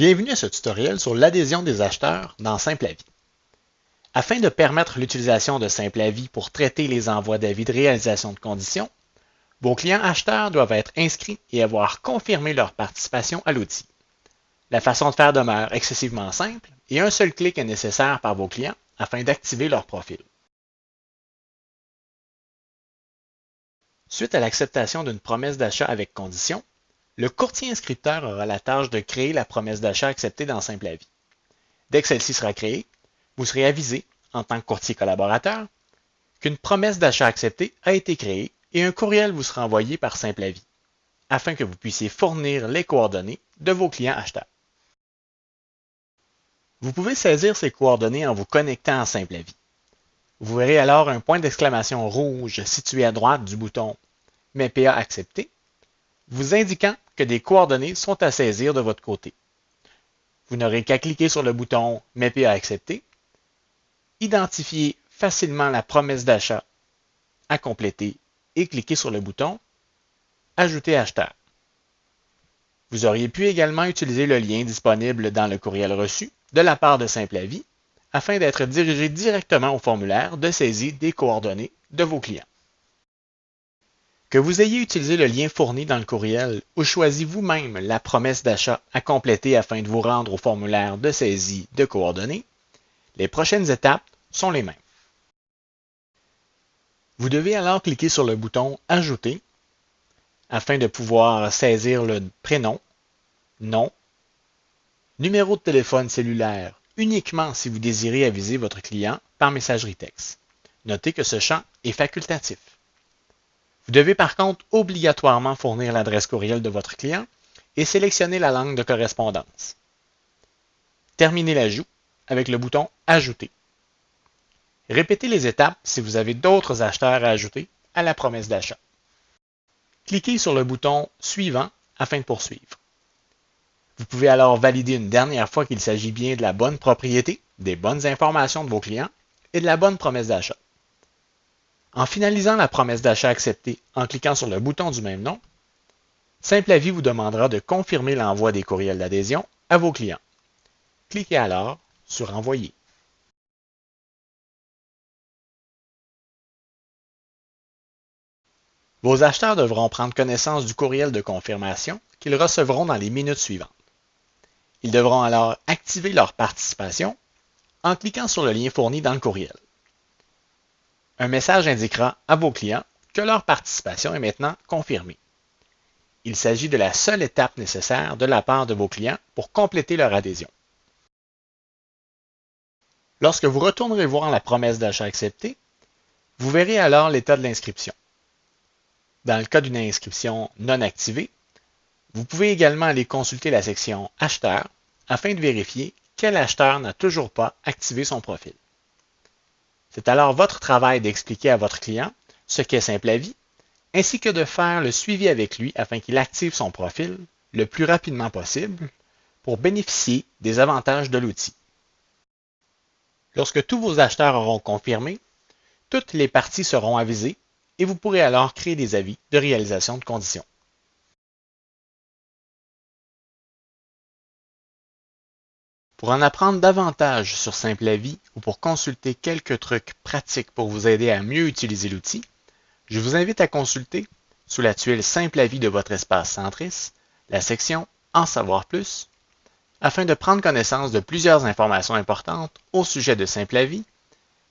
Bienvenue à ce tutoriel sur l'adhésion des acheteurs dans SimpleAvis. Afin de permettre l'utilisation de SimpleAvis pour traiter les envois d'avis de réalisation de conditions, vos clients acheteurs doivent être inscrits et avoir confirmé leur participation à l'outil. La façon de faire demeure excessivement simple et un seul clic est nécessaire par vos clients afin d'activer leur profil. Suite à l'acceptation d'une promesse d'achat avec condition, le courtier inscripteur aura la tâche de créer la promesse d'achat acceptée dans SimpleAvis. Dès que celle-ci sera créée, vous serez avisé, en tant que courtier collaborateur, qu'une promesse d'achat acceptée a été créée et un courriel vous sera envoyé par SimpleAvis, afin que vous puissiez fournir les coordonnées de vos clients acheteurs. Vous pouvez saisir ces coordonnées en vous connectant à SimpleAvis. Vous verrez alors un point d'exclamation rouge situé à droite du bouton « MEPA accepté », vous indiquant que des coordonnées sont à saisir de votre côté. Vous n'aurez qu'à cliquer sur le bouton « MEPA accepté », identifier facilement la promesse d'achat à compléter et cliquer sur le bouton « Ajouter acheteur ». Vous auriez pu également utiliser le lien disponible dans le courriel reçu de la part de SimpleAvis afin d'être dirigé directement au formulaire de saisie des coordonnées de vos clients. Que vous ayez utilisé le lien fourni dans le courriel ou choisi vous-même la promesse d'achat à compléter afin de vous rendre au formulaire de saisie de coordonnées, les prochaines étapes sont les mêmes. Vous devez alors cliquer sur le bouton « Ajouter » afin de pouvoir saisir le prénom, nom, numéro de téléphone cellulaire uniquement si vous désirez aviser votre client par messagerie texte. Notez que ce champ est facultatif. Vous devez par contre obligatoirement fournir l'adresse courriel de votre client et sélectionner la langue de correspondance. Terminez l'ajout avec le bouton « Ajouter ». Répétez les étapes si vous avez d'autres acheteurs à ajouter à la promesse d'achat. Cliquez sur le bouton « Suivant » afin de poursuivre. Vous pouvez alors valider une dernière fois qu'il s'agit bien de la bonne propriété, des bonnes informations de vos clients et de la bonne promesse d'achat. En finalisant la promesse d'achat acceptée en cliquant sur le bouton du même nom, SimpleAvis vous demandera de confirmer l'envoi des courriels d'adhésion à vos clients. Cliquez alors sur « Envoyer ». Vos acheteurs devront prendre connaissance du courriel de confirmation qu'ils recevront dans les minutes suivantes. Ils devront alors activer leur participation en cliquant sur le lien fourni dans le courriel. Un message indiquera à vos clients que leur participation est maintenant confirmée. Il s'agit de la seule étape nécessaire de la part de vos clients pour compléter leur adhésion. Lorsque vous retournerez voir la promesse d'achat acceptée, vous verrez alors l'état de l'inscription. Dans le cas d'une inscription non activée, vous pouvez également aller consulter la section « Acheteur » afin de vérifier quel acheteur n'a toujours pas activé son profil. C'est alors votre travail d'expliquer à votre client ce qu'est SimpleAvis, ainsi que de faire le suivi avec lui afin qu'il active son profil le plus rapidement possible pour bénéficier des avantages de l'outil. Lorsque tous vos acheteurs auront confirmé, toutes les parties seront avisées et vous pourrez alors créer des avis de réalisation de conditions. Pour en apprendre davantage sur SimpleAvis ou pour consulter quelques trucs pratiques pour vous aider à mieux utiliser l'outil, je vous invite à consulter, sous la tuile SimpleAvis de votre espace Centris, la section « En savoir plus » afin de prendre connaissance de plusieurs informations importantes au sujet de SimpleAvis,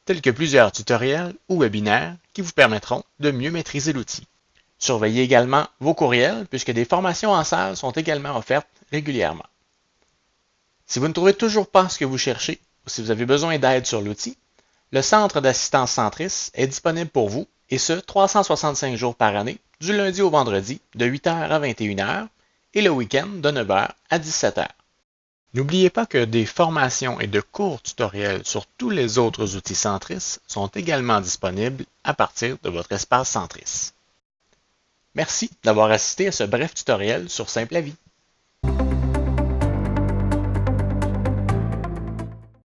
tels que plusieurs tutoriels ou webinaires qui vous permettront de mieux maîtriser l'outil. Surveillez également vos courriels puisque des formations en salle sont également offertes régulièrement. Si vous ne trouvez toujours pas ce que vous cherchez ou si vous avez besoin d'aide sur l'outil, le Centre d'assistance Centris est disponible pour vous et ce, 365 jours par année, du lundi au vendredi, de 8h à 21h et le week-end de 9h à 17h. N'oubliez pas que des formations et de courts tutoriels sur tous les autres outils Centris sont également disponibles à partir de votre espace Centris. Merci d'avoir assisté à ce bref tutoriel sur SimpleAvis.